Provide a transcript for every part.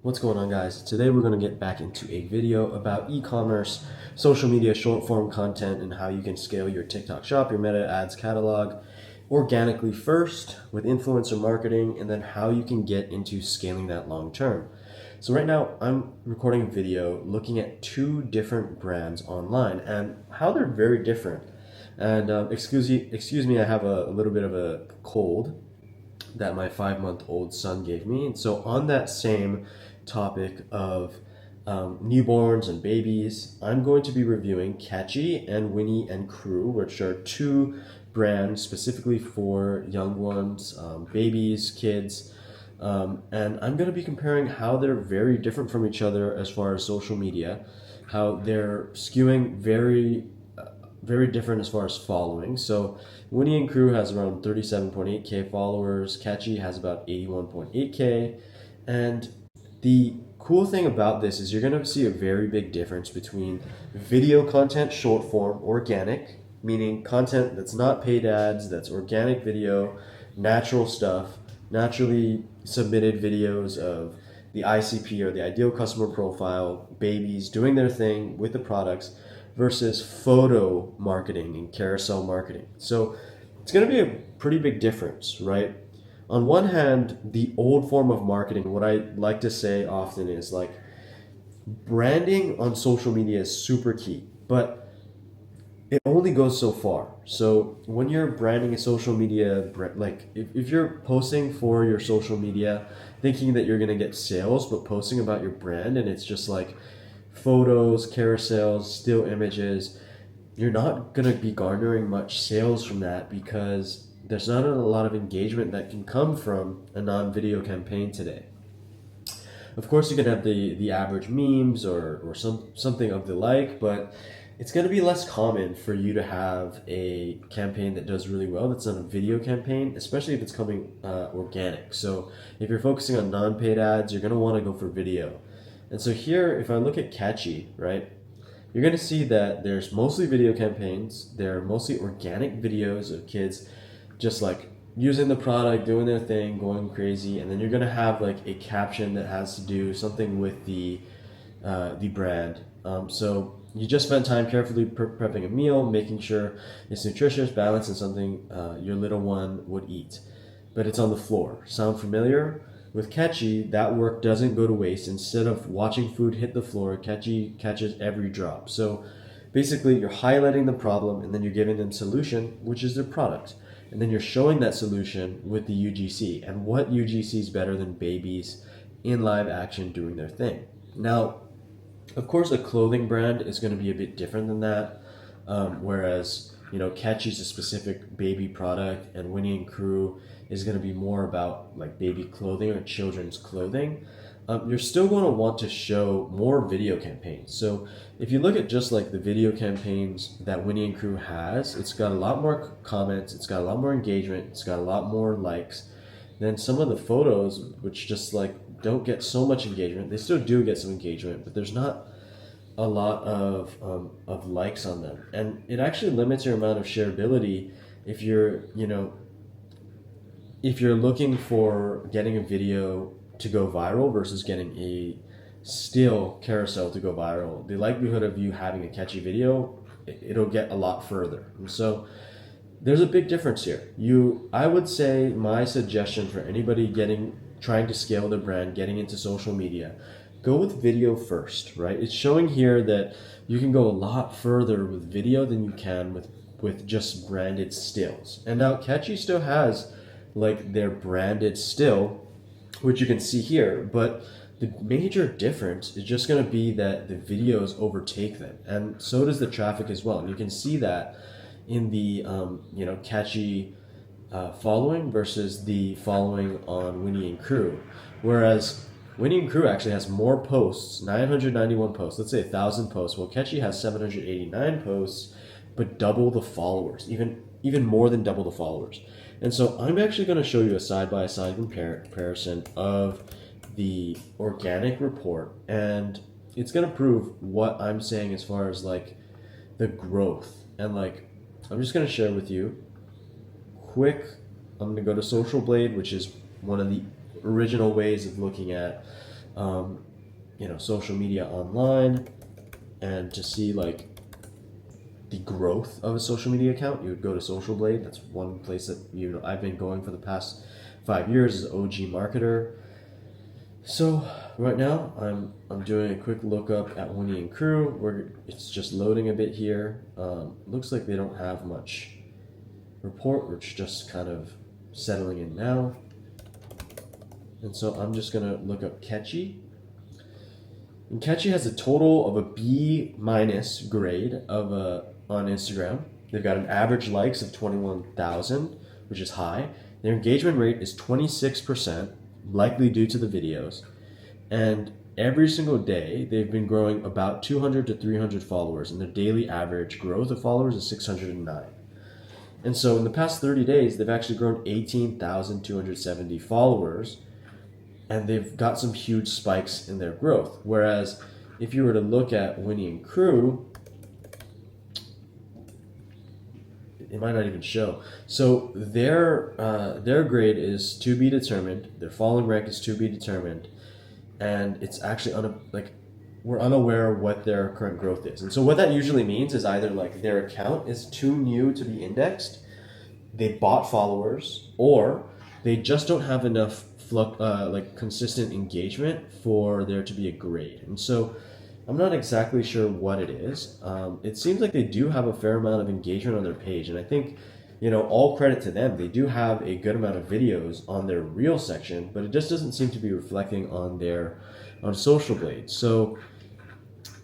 What's going on, guys? Today we're going to get back into a video about e-commerce, social media, short form content, and how you can scale your TikTok shop, your Meta ads catalog organically first with influencer marketing, and then how you can get into scaling that long term. So right now I'm recording a video looking at two different brands online and how they're very different. And excuse me, I have a little bit of a cold that my 5-month-old son gave me. And so, on that same topic of newborns and babies, I'm going to be reviewing Catchy and Winnie and Crew, which are two brands specifically for young ones, babies, kids. And I'm going to be comparing how they're very different from each other as far as social media, how they're skewing very different as far as following. So Winnie and Crew has around 37.8K followers. Catchy has about 81.8K. And the cool thing about this is you're going to see a very big difference between video content, short form, organic, meaning content that's not paid ads, that's organic video, natural stuff, naturally submitted videos of the ICP or the ideal customer profile, babies doing their thing with the products, versus photo marketing and carousel marketing. So it's going to be a pretty big difference, right? On one hand, the old form of marketing, what I like to say often is like branding on social media is super key, but it only goes so far. So when you're branding a social media, like if you're posting for your social media thinking that you're going to get sales, but posting about your brand and it's just like photos, carousels, still images, you're not going to be garnering much sales from that because there's not a lot of engagement that can come from a non-video campaign today. Of course, you can have the average memes or something of the like, but it's going to be less common for you to have a campaign that does really well that's not a video campaign, especially if it's coming organic. So if you're focusing on non-paid ads, you're going to want to go for video. And so here, if I look at Catchy, right, you're going to see that there's mostly video campaigns. They're mostly organic videos of kids just like using the product, doing their thing, going crazy. And then you're going to have like a caption that has to do something with the brand. So you just spent time carefully prepping a meal, making sure it's nutritious, balanced, and something your little one would eat. But it's on the floor. Sound familiar? With Catchy, that work doesn't go to waste. Instead of watching food hit the floor, Catchy catches every drop. So basically, you're highlighting the problem and then you're giving them solution, which is their product. And then you're showing that solution with the UGC. And what UGC is better than babies in live action doing their thing? Now, of course, a clothing brand is going to be a bit different than that. Whereas, Catchy's a specific baby product, and Winnie and Crew is going to be more about like baby clothing or children's clothing. You're still going to want to show more video campaigns. So if you look at just like the video campaigns that Winnie and Crew has, it's got a lot more comments, it's got a lot more engagement, it's got a lot more likes than some of the photos, which just like don't get so much engagement. They still do get some engagement, but there's not a lot of likes on them, and it actually limits your amount of shareability if you're looking for getting a video to go viral versus getting a still carousel to go viral. The likelihood of you having a catchy video, it'll get a lot further. And so there's a big difference here. I would say my suggestion for anybody trying to scale their brand, getting into social media, go with video first, right? It's showing here that you can go a lot further with video than you can with just branded stills. And now Catchy still has like their branded still, which you can see here, but the major difference is just going to be that the videos overtake them, and so does the traffic as well. And you can see that in the Catchy following versus the following on Winnie and Crew, whereas Winnie and Crew actually has more posts, 991 posts, let's say 1,000 posts. Well, Catchy has 789 posts, but double the followers, even more than double the followers. And so I'm actually going to show you a side-by-side comparison of the organic report, and it's going to prove what I'm saying as far as like the growth. And like, I'm just going to share with you quick. I'm going to go to Social Blade, which is one of the original ways of looking at social media online, and to see like the growth of a social media account, you would go to Social Blade. That's one place that I've been going for the past 5 years as OG marketer. So right now I'm doing a quick lookup at Winnie and Crew, where it's just loading a bit here. Looks like they don't have much report, which is just kind of settling in now. And so I'm just gonna look up Catchy. And Catchy has a total of a B- grade on Instagram. They've got an average likes of 21,000, which is high. Their engagement rate is 26%, likely due to the videos. And every single day, they've been growing about 200 to 300 followers, and their daily average growth of followers is 609. And so in the past 30 days, they've actually grown 18,270 followers, and they've got some huge spikes in their growth. Whereas if you were to look at Winnie and Crew, it might not even show. So their grade is to be determined. Their following rank is to be determined, and it's actually we're unaware what their current growth is. And so what that usually means is either like their account is too new to be indexed, they bought followers, or they just don't have enough consistent engagement for there to be a grade. And so I'm not exactly sure what it is. It seems like they do have a fair amount of engagement on their page, and I think, all credit to them. They do have a good amount of videos on their reel section, but it just doesn't seem to be reflecting on Social Blade. So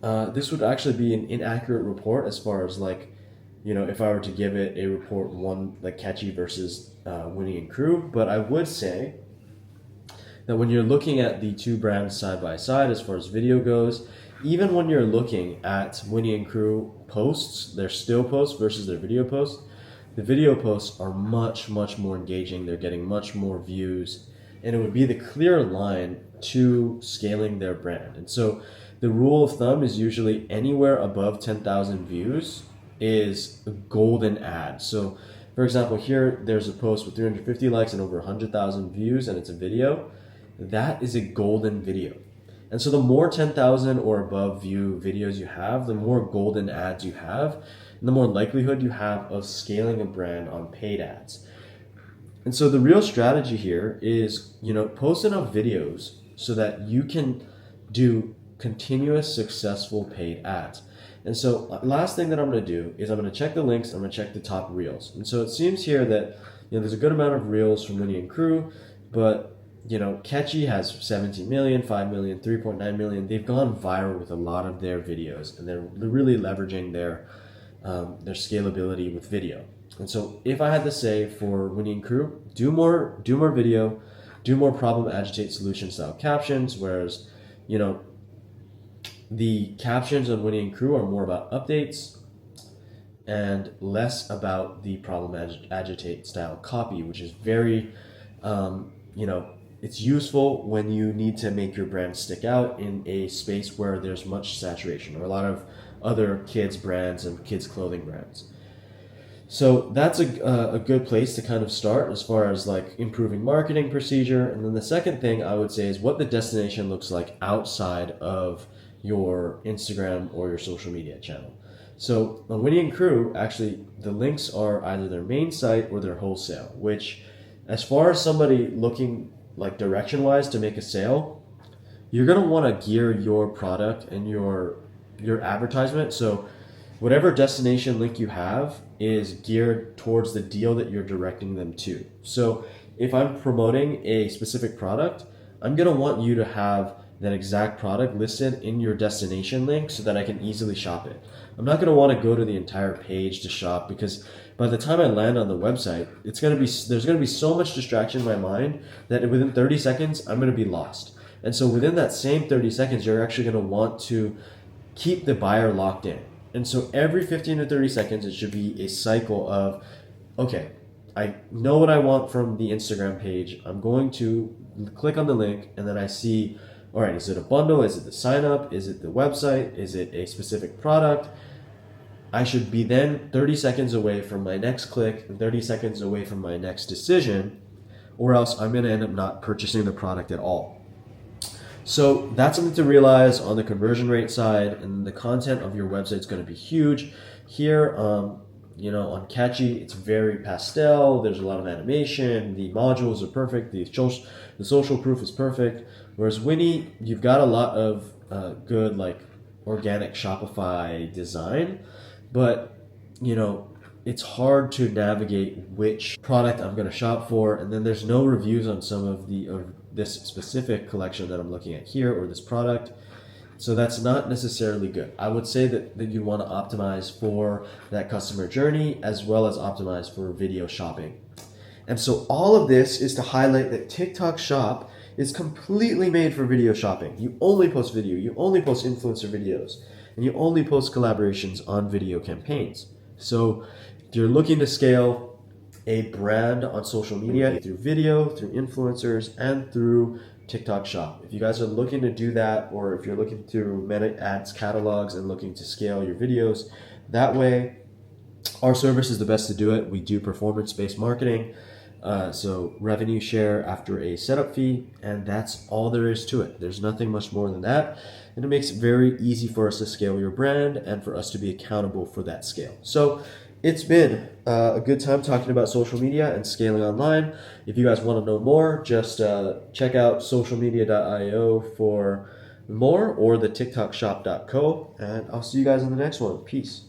this would actually be an inaccurate report as far as if I were to give it a report one like Catchy versus Winnie and Crew. But I would say that when you're looking at the two brands side by side as far as video goes, even when you're looking at Winnie and Crew posts, their still posts versus their video posts, the video posts are much, much more engaging. They're getting much more views, and it would be the clear line to scaling their brand. And so the rule of thumb is usually anywhere above 10,000 views is a golden ad. So for example, here there's a post with 350 likes and over 100,000 views, and it's a video. That is a golden video. And so the more 10,000 or above view videos you have, the more golden ads you have, and the more likelihood you have of scaling a brand on paid ads. And so the real strategy here is, post enough videos so that you can do continuous successful paid ads. And so last thing that I'm going to do is I'm going to check the links. I'm going to check the top reels. And so it seems here that there's a good amount of reels from Winnie and Crew, but Catchy has 17 million, 5 million, 3.9 million. They've gone viral with a lot of their videos, and they're really leveraging their scalability with video. And so if I had to say for Winnie and Crew, do more video, do more problem agitate solution style captions, whereas the captions on Winnie and Crew are more about updates and less about the problem agitate style copy, which is very it's useful when you need to make your brand stick out in a space where there's much saturation or a lot of other kids brands and kids clothing brands. So that's a good place to kind of start as far as improving marketing procedure. And then the second thing I would say is what the destination looks like outside of your Instagram or your social media channel. So on Winnie and Crew, actually the links are either their main site or their wholesale, which as far as somebody looking direction wise to make a sale, you're going to want to gear your product and your advertisement. So whatever destination link you have is geared towards the deal that you're directing them to. So if I'm promoting a specific product, I'm going to want you to have that exact product listed in your destination link so that I can easily shop it. I'm not going to want to go to the entire page to shop, because by the time I land on the website, there's going to be so much distraction in my mind that within 30 seconds, I'm going to be lost. And so within that same 30 seconds, you're actually going to want to keep the buyer locked in. And so every 15 to 30 seconds, it should be a cycle of, okay, I know what I want from the Instagram page. I'm going to click on the link, and then I see, all right, is it a bundle? Is it the sign up? Is it the website? Is it a specific product? I should be then 30 seconds away from my next click and 30 seconds away from my next decision, or else I'm going to end up not purchasing the product at all. So that's something to realize on the conversion rate side, and the content of your website is going to be huge. Here, on Catchy, it's very pastel. There's a lot of animation. The modules are perfect. The social proof is perfect. Whereas Winnie, you've got a lot of good organic Shopify design, but it's hard to navigate which product I'm going to shop for, and then there's no reviews on some of this specific collection that I'm looking at here, or this product. So that's not necessarily good. I would say that you want to optimize for that customer journey as well as optimize for video shopping. And so all of this is to highlight that TikTok Shop is completely made for video shopping. You only post video, you only post influencer videos, and you only post collaborations on video campaigns. So if you're looking to scale a brand on social media through video, through influencers, and through TikTok Shop, if you guys are looking to do that, or if you're looking through Meta Ads catalogs and looking to scale your videos that way, our service is the best to do it. We do performance-based marketing, so revenue share after a setup fee, and that's all there is to it. There's nothing much more than that, and it makes it very easy for us to scale your brand and for us to be accountable for that scale. So it's been a good time talking about social media and scaling online. If you guys want to know more, just check out socialmedia.io for more, or the TikTokshop.co, and I'll see you guys in the next one. Peace.